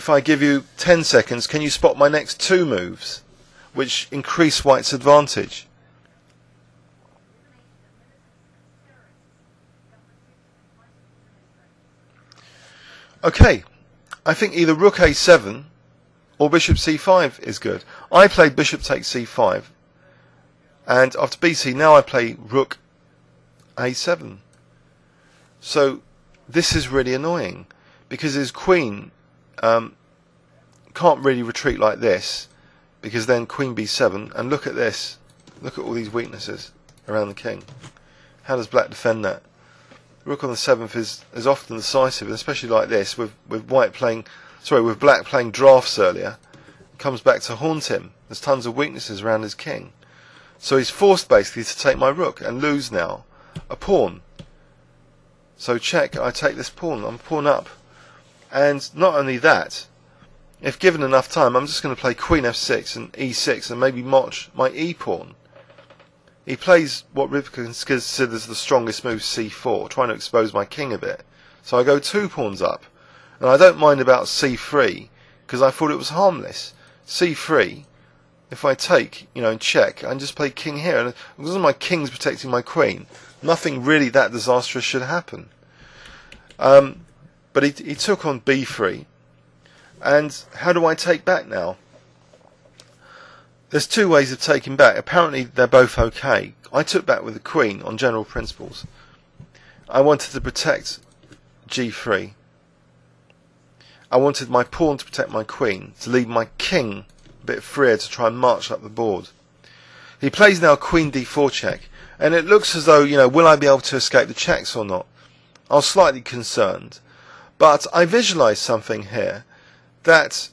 if I give you 10 seconds, can you spot my next two moves, which increase white's advantage? Okay, I think either rook a7 or bishop c5 is good. I played bishop takes c5, and after bc now I play rook a7. So this is really annoying, because his queen can't really retreat like this, because then queen b7, and look at this, look at all these weaknesses around the king. How does black defend that? Rook on the 7th is often decisive, and especially like this, with black playing drafts earlier, it comes back to haunt him. There's tons of weaknesses around his king. So he's forced basically to take my rook and lose now a pawn. So check, I take this pawn, I'm pawn up. And not only that, if given enough time, I'm just going to play queen f6 and e6 and maybe match my e pawn. He plays what Rybka considers the strongest move, c4, trying to expose my king a bit. So I go 2 pawns up. And I don't mind about c3, because I thought it was harmless. c3, if I take, and check, I can just play king here. And because my king's protecting my queen, nothing really that disastrous should happen. But he took on b3. And how do I take back now? There's 2 ways of taking back. Apparently they're both okay. I took back with the queen on general principles. I wanted to protect g3. I wanted my pawn to protect my queen, to leave my king a bit freer to try and march up the board. He plays now queen d4 check, and it looks as though, will I be able to escape the checks or not? I was slightly concerned, but I visualised something here that,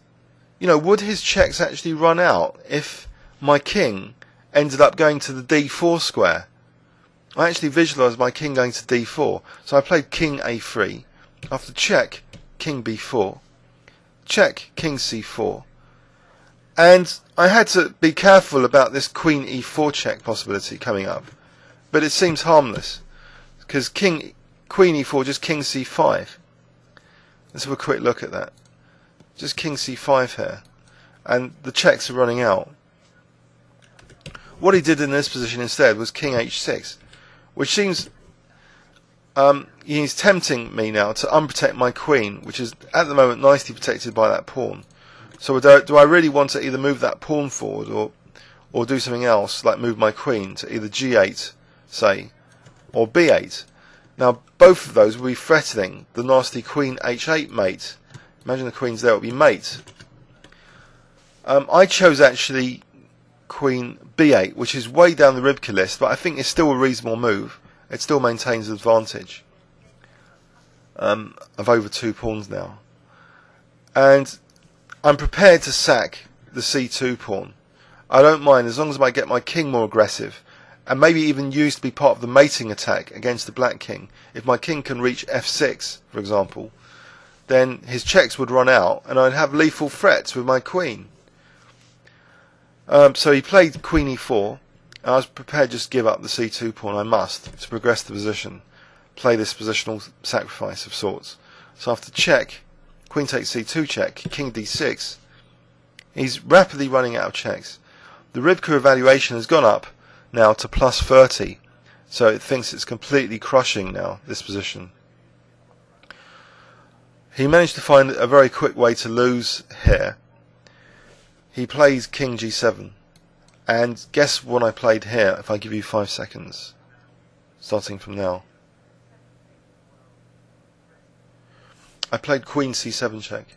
would his checks actually run out if my king ended up going to the d4 square? I actually visualised my king going to d4, so I played king a3. After check, king b4. Check, king c4. And I had to be careful about this queen e4 check possibility coming up, but it seems harmless, because queen e4, just king c5. Let's have a quick look at that. Just king c5 here, and the checks are running out. What he did in this position instead was king h6, which seems he's tempting me now to unprotect my queen, which is at the moment nicely protected by that pawn. So do I really want to either move that pawn forward or do something else, like move my queen to either g8, say, or b8? Now both of those will be threatening the nasty queen h8 mate. Imagine the queen's there, it would be mate. I chose actually queen b8, which is way down the Rybka list, but I think it's still a reasonable move. It still maintains the advantage of over 2 pawns now. And I'm prepared to sack the c2 pawn. I don't mind, as long as I get my king more aggressive, and maybe even used to be part of the mating attack against the black king. If my king can reach f6, for example, then his checks would run out, and I'd have lethal threats with my queen. So he played queen e4. I was prepared just to give up the c2 pawn. I must, to progress the position, play this positional sacrifice of sorts. So after check, queen takes c2 check, king d6. He's rapidly running out of checks. The Rybka evaluation has gone up now to plus 30, so it thinks it's completely crushing now, this position. He managed to find a very quick way to lose here. He plays king g7, and guess what I played here if I give you 5 seconds, starting from now. I played queen c7 check,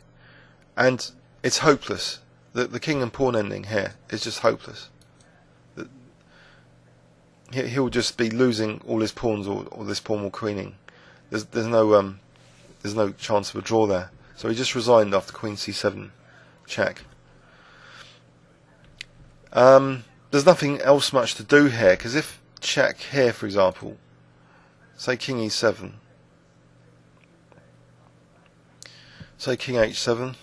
and it's hopeless. The king and pawn ending here is just hopeless. He'll just be losing all his pawns, or this pawn will queening. There's no chance of a draw there. So he just resigned after queen c7 check. There's nothing else much to do here, because if check here, for example, say king e7, say king h7.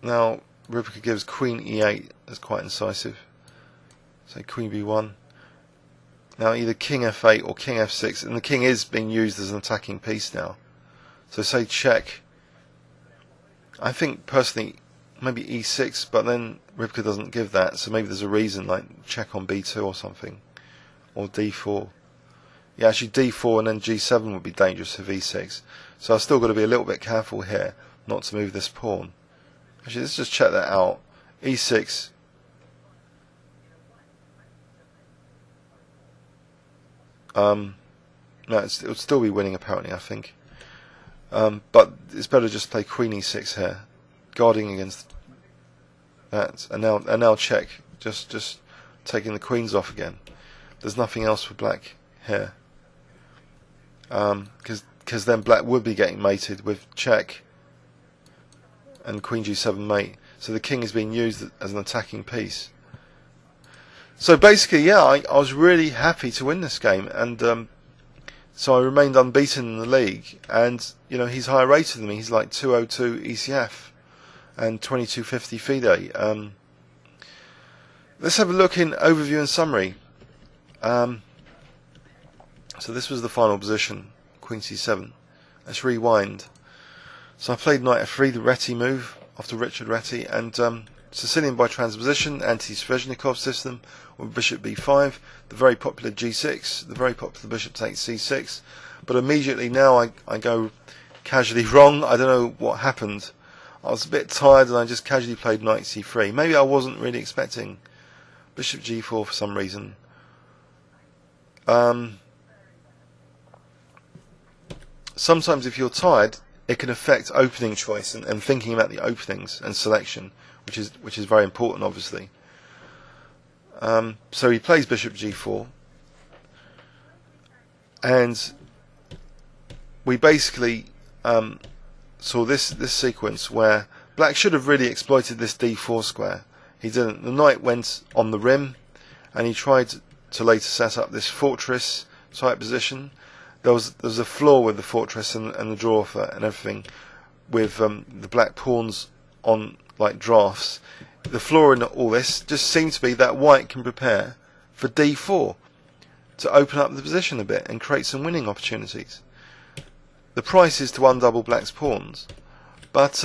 Now Rybka gives queen e8 as quite incisive. Say queen b1. Now either king f8 or king f6, and the king is being used as an attacking piece now. So say check. I think personally maybe e6, but then Rybka doesn't give that, so maybe there's a reason, like check on b2 or something, or d4. Yeah, actually d4 and then g7 would be dangerous if e6. So I've still got to be a little bit careful here not to move this pawn. Actually, let's just check that out. e6. No, it would still be winning apparently, I think. But it's better just play queen e6 here, guarding against that. And now check, just taking the queens off again. There's nothing else for black here. Because then black would be getting mated with check and queen g7 mate. So the king is being used as an attacking piece. So basically, yeah, I was really happy to win this game, and so I remained unbeaten in the league. And you know, he's higher rated than me. He's like 202 ECF and 2250 FIDE. Let's have a look in overview and summary. So this was the final position, queen c7. Let's rewind. So I played knight f3, the Reti move after Richard Reti, and Sicilian by transposition, anti-Sveshnikov system with bishop b5, the very popular g6, the very popular bishop takes c6. But immediately now I go casually wrong. I don't know what happened. I was a bit tired and I just casually played knight c3. Maybe I wasn't really expecting bishop g4 for some reason. Sometimes if you're tired, it can affect opening choice and thinking about the openings and selection, which is very important, obviously. So he plays bishop g4, and we basically saw this sequence where black should have really exploited this d4 square. He didn't. The knight went on the rim, and he tried to later set up this fortress type position. There was a flaw with the fortress and the draw and everything, with the black pawns on like drafts. The flaw in all this just seems to be that white can prepare for d4 to open up the position a bit and create some winning opportunities. The price is to undouble black's pawns, but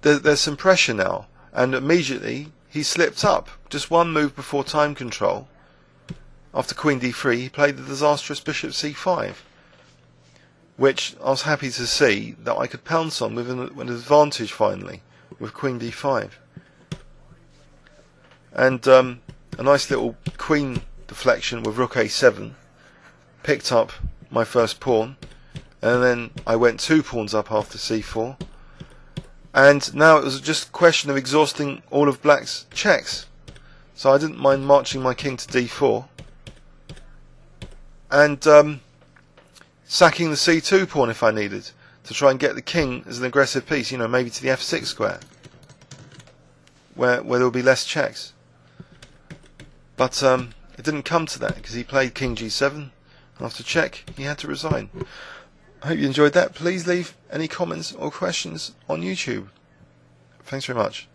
there's some pressure now, and immediately he slipped up. Just one move before time control. After queen d3, he played the disastrous bishop c5, which I was happy to see that I could pounce on with an advantage finally, with queen d5. And a nice little queen deflection with rook a7 picked up my first pawn, and then I went 2 pawns up after c4. And now it was just a question of exhausting all of black's checks. So I didn't mind marching my king to d4. And sacking the c2 pawn if I needed, to try and get the king as an aggressive piece, you know, maybe to the f6 square, where there will be less checks. But it didn't come to that, because he played king g7. After check, he had to resign. I hope you enjoyed that. Please leave any comments or questions on YouTube. Thanks very much.